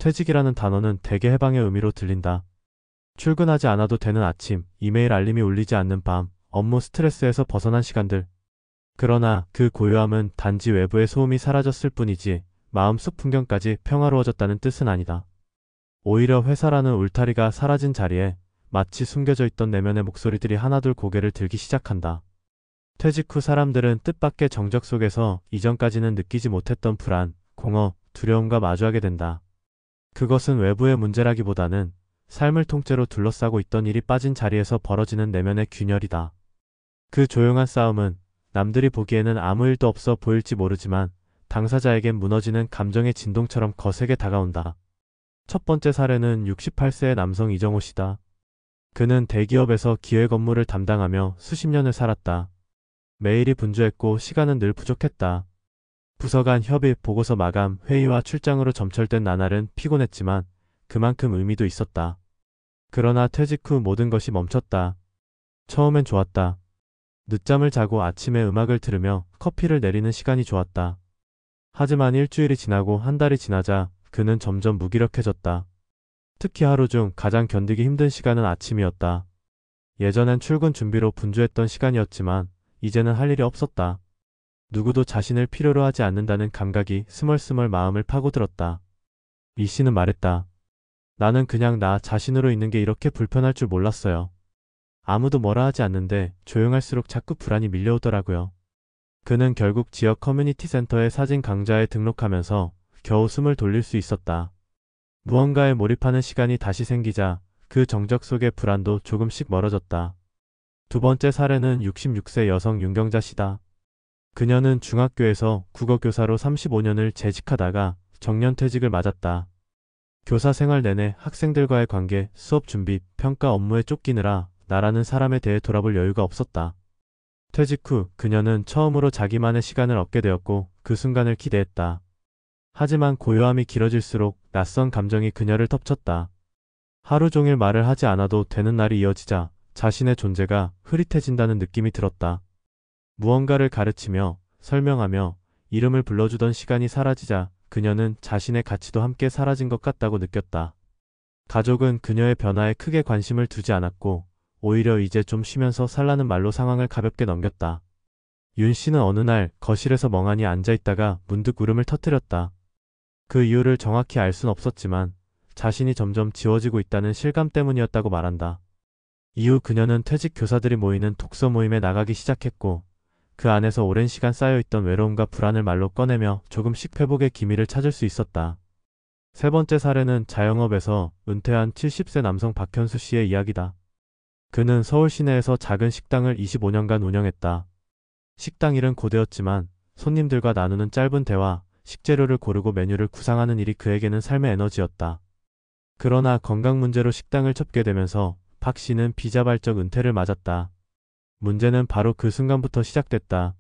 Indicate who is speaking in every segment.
Speaker 1: 퇴직이라는 단어는 대개 해방의 의미로 들린다. 출근하지 않아도 되는 아침, 이메일 알림이 울리지 않는 밤, 업무 스트레스에서 벗어난 시간들. 그러나 그 고요함은 단지 외부의 소음이 사라졌을 뿐이지 마음속 풍경까지 평화로워졌다는 뜻은 아니다. 오히려 회사라는 울타리가 사라진 자리에 마치 숨겨져 있던 내면의 목소리들이 하나둘 고개를 들기 시작한다. 퇴직 후 사람들은 뜻밖의 정적 속에서 이전까지는 느끼지 못했던 불안, 공허, 두려움과 마주하게 된다. 그것은 외부의 문제라기보다는 삶을 통째로 둘러싸고 있던 일이 빠진 자리에서 벌어지는 내면의 균열이다. 그 조용한 싸움은 남들이 보기에는 아무 일도 없어 보일지 모르지만 당사자에겐 무너지는 감정의 진동처럼 거세게 다가온다. 첫 번째 사례는 68세의 남성 이정호 씨다. 그는 대기업에서 기획 업무를 담당하며 수십 년을 살았다. 매일이 분주했고 시간은 늘 부족했다. 부서 간 협의, 보고서 마감, 회의와 출장으로 점철된 나날은 피곤했지만 그만큼 의미도 있었다. 그러나 퇴직 후 모든 것이 멈췄다. 처음엔 좋았다. 늦잠을 자고 아침에 음악을 들으며 커피를 내리는 시간이 좋았다. 하지만 일주일이 지나고 한 달이 지나자 그는 점점 무기력해졌다. 특히 하루 중 가장 견디기 힘든 시간은 아침이었다. 예전엔 출근 준비로 분주했던 시간이었지만 이제는 할 일이 없었다. 누구도 자신을 필요로 하지 않는다는 감각이 스멀스멀 마음을 파고들었다. 이 씨는 말했다. 나는 그냥 나 자신으로 있는 게 이렇게 불편할 줄 몰랐어요. 아무도 뭐라 하지 않는데 조용할수록 자꾸 불안이 밀려오더라고요. 그는 결국 지역 커뮤니티 센터의 사진 강좌에 등록하면서 겨우 숨을 돌릴 수 있었다. 무언가에 몰입하는 시간이 다시 생기자 그 정적 속의 불안도 조금씩 멀어졌다. 두 번째 사례는 66세 여성 윤경자 씨다. 그녀는 중학교에서 국어교사로 35년을 재직하다가 정년퇴직을 맞았다. 교사 생활 내내 학생들과의 관계, 수업 준비, 평가 업무에 쫓기느라 나라는 사람에 대해 돌아볼 여유가 없었다. 퇴직 후 그녀는 처음으로 자기만의 시간을 얻게 되었고 그 순간을 기대했다. 하지만 고요함이 길어질수록 낯선 감정이 그녀를 덮쳤다. 하루 종일 말을 하지 않아도 되는 날이 이어지자 자신의 존재가 흐릿해진다는 느낌이 들었다. 무언가를 가르치며 설명하며 이름을 불러주던 시간이 사라지자 그녀는 자신의 가치도 함께 사라진 것 같다고 느꼈다. 가족은 그녀의 변화에 크게 관심을 두지 않았고 오히려 이제 좀 쉬면서 살라는 말로 상황을 가볍게 넘겼다. 윤 씨는 어느 날 거실에서 멍하니 앉아있다가 문득 울음을 터뜨렸다. 그 이유를 정확히 알 순 없었지만 자신이 점점 지워지고 있다는 실감 때문이었다고 말한다. 이후 그녀는 퇴직 교사들이 모이는 독서 모임에 나가기 시작했고 그 안에서 오랜 시간 쌓여있던 외로움과 불안을 말로 꺼내며 조금씩 회복의 기미를 찾을 수 있었다. 세 번째 사례는 자영업에서 은퇴한 70세 남성 박현수 씨의 이야기다. 그는 서울 시내에서 작은 식당을 25년간 운영했다. 식당 일은 고되었지만 손님들과 나누는 짧은 대화, 식재료를 고르고 메뉴를 구상하는 일이 그에게는 삶의 에너지였다. 그러나 건강 문제로 식당을 접게 되면서 박 씨는 비자발적 은퇴를 맞았다. 문제는 바로 그 순간부터 시작됐다.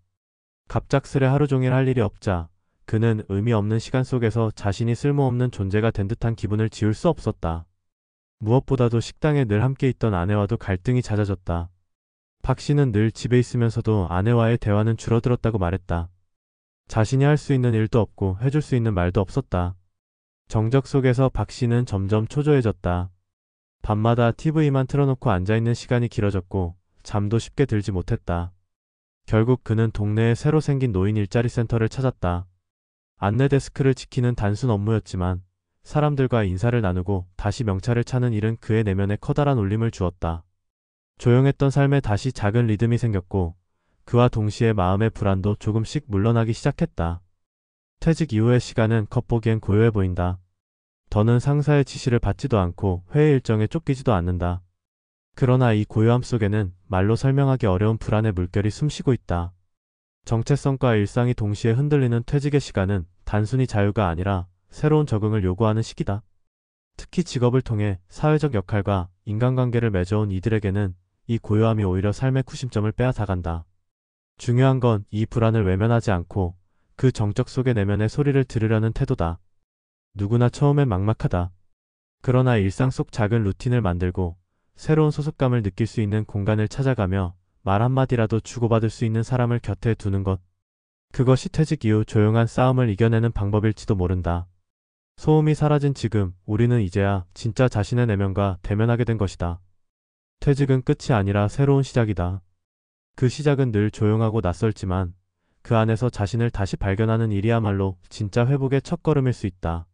Speaker 1: 갑작스레 하루 종일 할 일이 없자 그는 의미 없는 시간 속에서 자신이 쓸모없는 존재가 된 듯한 기분을 지울 수 없었다. 무엇보다도 식당에 늘 함께 있던 아내와도 갈등이 잦아졌다. 박 씨는 늘 집에 있으면서도 아내와의 대화는 줄어들었다고 말했다. 자신이 할 수 있는 일도 없고 해줄 수 있는 말도 없었다. 정적 속에서 박 씨는 점점 초조해졌다. 밤마다 TV만 틀어놓고 앉아있는 시간이 길어졌고 잠도 쉽게 들지 못했다. 결국 그는 동네에 새로 생긴 노인 일자리 센터를 찾았다. 안내 데스크를 지키는 단순 업무였지만 사람들과 인사를 나누고 다시 명찰을 차는 일은 그의 내면에 커다란 울림을 주었다. 조용했던 삶에 다시 작은 리듬이 생겼고 그와 동시에 마음의 불안도 조금씩 물러나기 시작했다. 퇴직 이후의 시간은 겉보기엔 고요해 보인다. 더는 상사의 지시를 받지도 않고 회의 일정에 쫓기지도 않는다. 그러나 이 고요함 속에는 말로 설명하기 어려운 불안의 물결이 숨쉬고 있다. 정체성과 일상이 동시에 흔들리는 퇴직의 시간은 단순히 자유가 아니라 새로운 적응을 요구하는 시기다. 특히 직업을 통해 사회적 역할과 인간관계를 맺어온 이들에게는 이 고요함이 오히려 삶의 구심점을 빼앗아간다. 중요한 건 이 불안을 외면하지 않고 그 정적 속의 내면의 소리를 들으려는 태도다. 누구나 처음엔 막막하다. 그러나 일상 속 작은 루틴을 만들고 새로운 소속감을 느낄 수 있는 공간을 찾아가며 말 한마디라도 주고받을 수 있는 사람을 곁에 두는 것. 그것이 퇴직 이후 조용한 싸움을 이겨내는 방법일지도 모른다. 소음이 사라진 지금 우리는 이제야 진짜 자신의 내면과 대면하게 된 것이다. 퇴직은 끝이 아니라 새로운 시작이다. 그 시작은 늘 조용하고 낯설지만 그 안에서 자신을 다시 발견하는 일이야말로 진짜 회복의 첫걸음일 수 있다.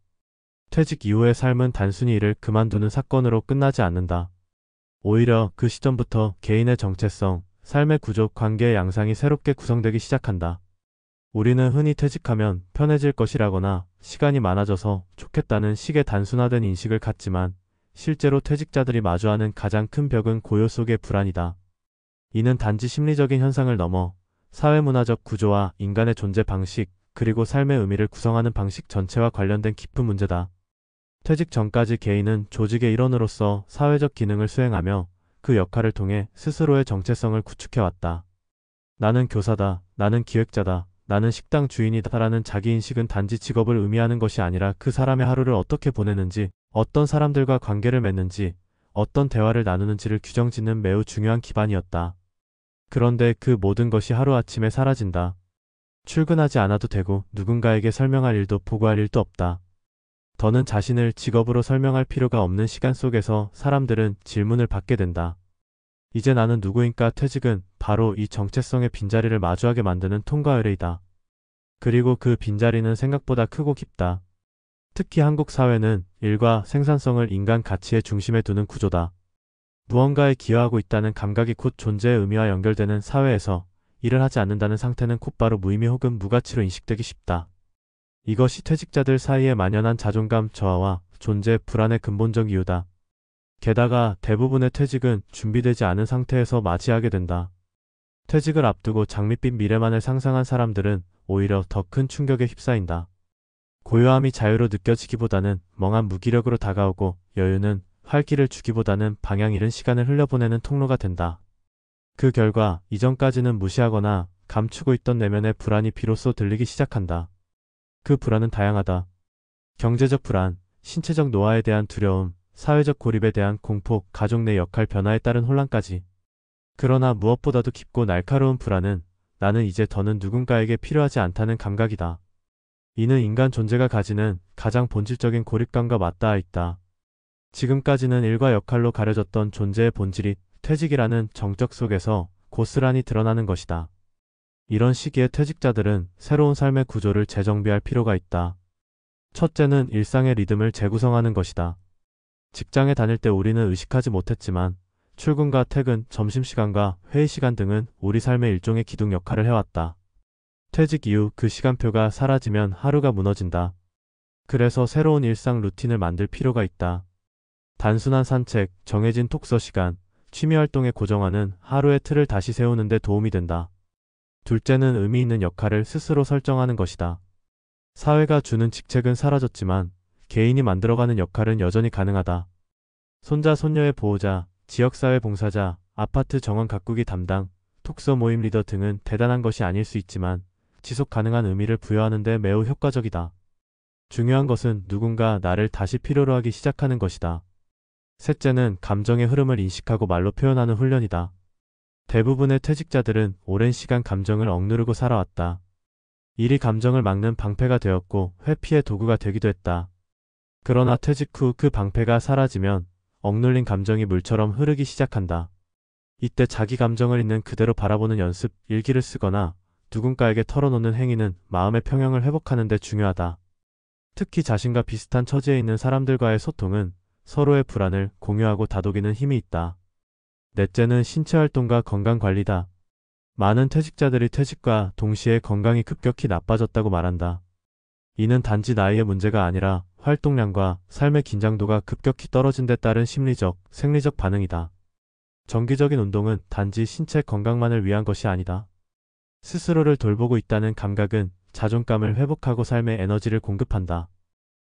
Speaker 1: 퇴직 이후의 삶은 단순히 일을 그만두는 사건으로 끝나지 않는다. 오히려 그 시점부터 개인의 정체성, 삶의 구조, 관계의 양상이 새롭게 구성되기 시작한다. 우리는 흔히 퇴직하면 편해질 것이라거나 시간이 많아져서 좋겠다는 식의 단순화된 인식을 갖지만 실제로 퇴직자들이 마주하는 가장 큰 벽은 고요 속의 불안이다. 이는 단지 심리적인 현상을 넘어 사회문화적 구조와 인간의 존재 방식, 그리고 삶의 의미를 구성하는 방식 전체와 관련된 깊은 문제다. 퇴직 전까지 개인은 조직의 일원으로서 사회적 기능을 수행하며 그 역할을 통해 스스로의 정체성을 구축해왔다. 나는 교사다, 나는 기획자다, 나는 식당 주인이다라는 자기인식은 단지 직업을 의미하는 것이 아니라 그 사람의 하루를 어떻게 보내는지, 어떤 사람들과 관계를 맺는지, 어떤 대화를 나누는지를 규정짓는 매우 중요한 기반이었다. 그런데 그 모든 것이 하루아침에 사라진다. 출근하지 않아도 되고 누군가에게 설명할 일도 보고할 일도 없다. 더는 자신을 직업으로 설명할 필요가 없는 시간 속에서 사람들은 질문을 받게 된다. 이제 나는 누구인가? 퇴직은 바로 이 정체성의 빈자리를 마주하게 만드는 통과 의례이다. 그리고 그 빈자리는 생각보다 크고 깊다. 특히 한국 사회는 일과 생산성을 인간 가치의 중심에 두는 구조다. 무언가에 기여하고 있다는 감각이 곧 존재의 의미와 연결되는 사회에서 일을 하지 않는다는 상태는 곧바로 무의미 혹은 무가치로 인식되기 쉽다. 이것이 퇴직자들 사이에 만연한 자존감 저하와 존재 불안의 근본적 이유다. 게다가 대부분의 퇴직은 준비되지 않은 상태에서 맞이하게 된다. 퇴직을 앞두고 장밋빛 미래만을 상상한 사람들은 오히려 더 큰 충격에 휩싸인다. 고요함이 자유로 느껴지기보다는 멍한 무기력으로 다가오고 여유는 활기를 주기보다는 방향 잃은 시간을 흘려보내는 통로가 된다. 그 결과 이전까지는 무시하거나 감추고 있던 내면의 불안이 비로소 들리기 시작한다. 그 불안은 다양하다. 경제적 불안, 신체적 노화에 대한 두려움, 사회적 고립에 대한 공포, 가족 내 역할 변화에 따른 혼란까지. 그러나 무엇보다도 깊고 날카로운 불안은 나는 이제 더는 누군가에게 필요하지 않다는 감각이다. 이는 인간 존재가 가지는 가장 본질적인 고립감과 맞닿아 있다. 지금까지는 일과 역할로 가려졌던 존재의 본질이 퇴직이라는 정적 속에서 고스란히 드러나는 것이다. 이런 시기에 퇴직자들은 새로운 삶의 구조를 재정비할 필요가 있다. 첫째는 일상의 리듬을 재구성하는 것이다. 직장에 다닐 때 우리는 의식하지 못했지만 출근과 퇴근, 점심시간과 회의시간 등은 우리 삶의 일종의 기둥 역할을 해왔다. 퇴직 이후 그 시간표가 사라지면 하루가 무너진다. 그래서 새로운 일상 루틴을 만들 필요가 있다. 단순한 산책, 정해진 독서 시간, 취미활동의 고정화는 하루의 틀을 다시 세우는 데 도움이 된다. 둘째는 의미 있는 역할을 스스로 설정하는 것이다. 사회가 주는 직책은 사라졌지만 개인이 만들어가는 역할은 여전히 가능하다. 손자, 손녀의 보호자, 지역사회 봉사자, 아파트 정원 가꾸기 담당, 독서 모임 리더 등은 대단한 것이 아닐 수 있지만 지속 가능한 의미를 부여하는 데 매우 효과적이다. 중요한 것은 누군가 나를 다시 필요로 하기 시작하는 것이다. 셋째는 감정의 흐름을 인식하고 말로 표현하는 훈련이다. 대부분의 퇴직자들은 오랜 시간 감정을 억누르고 살아왔다. 일이 감정을 막는 방패가 되었고 회피의 도구가 되기도 했다. 그러나 퇴직 후 그 방패가 사라지면 억눌린 감정이 물처럼 흐르기 시작한다. 이때 자기 감정을 있는 그대로 바라보는 연습, 일기를 쓰거나 누군가에게 털어놓는 행위는 마음의 평형을 회복하는 데 중요하다. 특히 자신과 비슷한 처지에 있는 사람들과의 소통은 서로의 불안을 공유하고 다독이는 힘이 있다. 넷째는 신체활동과 건강관리다. 많은 퇴직자들이 퇴직과 동시에 건강이 급격히 나빠졌다고 말한다. 이는 단지 나이의 문제가 아니라 활동량과 삶의 긴장도가 급격히 떨어진 데 따른 심리적, 생리적 반응이다. 정기적인 운동은 단지 신체 건강만을 위한 것이 아니다. 스스로를 돌보고 있다는 감각은 자존감을 회복하고 삶의 에너지를 공급한다.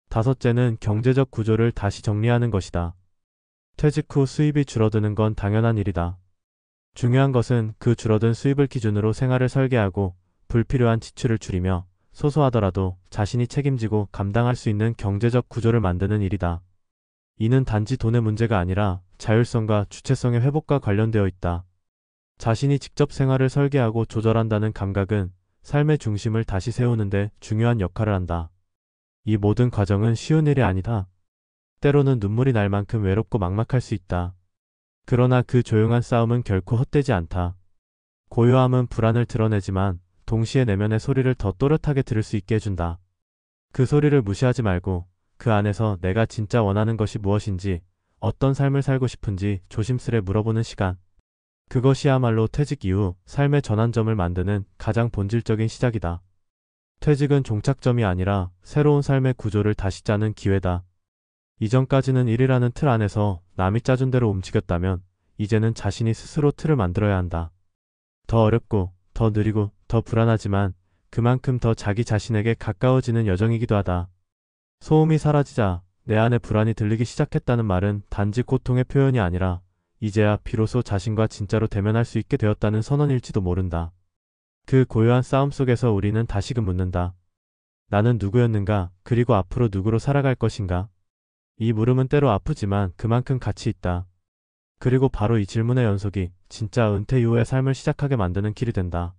Speaker 1: 다섯째는 경제적 구조를 다시 정리하는 것이다. 퇴직 후 수입이 줄어드는 건 당연한 일이다. 중요한 것은 그 줄어든 수입을 기준으로 생활을 설계하고 불필요한 지출을 줄이며 소소하더라도 자신이 책임지고 감당할 수 있는 경제적 구조를 만드는 일이다. 이는 단지 돈의 문제가 아니라 자율성과 주체성의 회복과 관련되어 있다. 자신이 직접 생활을 설계하고 조절한다는 감각은 삶의 중심을 다시 세우는데 중요한 역할을 한다. 이 모든 과정은 쉬운 일이 아니다. 때로는 눈물이 날 만큼 외롭고 막막할 수 있다. 그러나 그 조용한 싸움은 결코 헛되지 않다. 고요함은 불안을 드러내지만 동시에 내면의 소리를 더 또렷하게 들을 수 있게 해준다. 그 소리를 무시하지 말고 그 안에서 내가 진짜 원하는 것이 무엇인지, 어떤 삶을 살고 싶은지 조심스레 물어보는 시간. 그것이야말로 퇴직 이후 삶의 전환점을 만드는 가장 본질적인 시작이다. 퇴직은 종착점이 아니라 새로운 삶의 구조를 다시 짜는 기회다. 이전까지는 일이라는 틀 안에서 남이 짜준 대로 움직였다면 이제는 자신이 스스로 틀을 만들어야 한다. 더 어렵고 더 느리고 더 불안하지만 그만큼 더 자기 자신에게 가까워지는 여정이기도 하다. 소음이 사라지자 내 안에 불안이 들리기 시작했다는 말은 단지 고통의 표현이 아니라 이제야 비로소 자신과 진짜로 대면할 수 있게 되었다는 선언일지도 모른다. 그 고요한 싸움 속에서 우리는 다시금 묻는다. 나는 누구였는가? 그리고 앞으로 누구로 살아갈 것인가? 이 물음은 때로 아프지만 그만큼 가치 있다. 그리고 바로 이 질문의 연속이 진짜 은퇴 이후의 삶을 시작하게 만드는 길이 된다.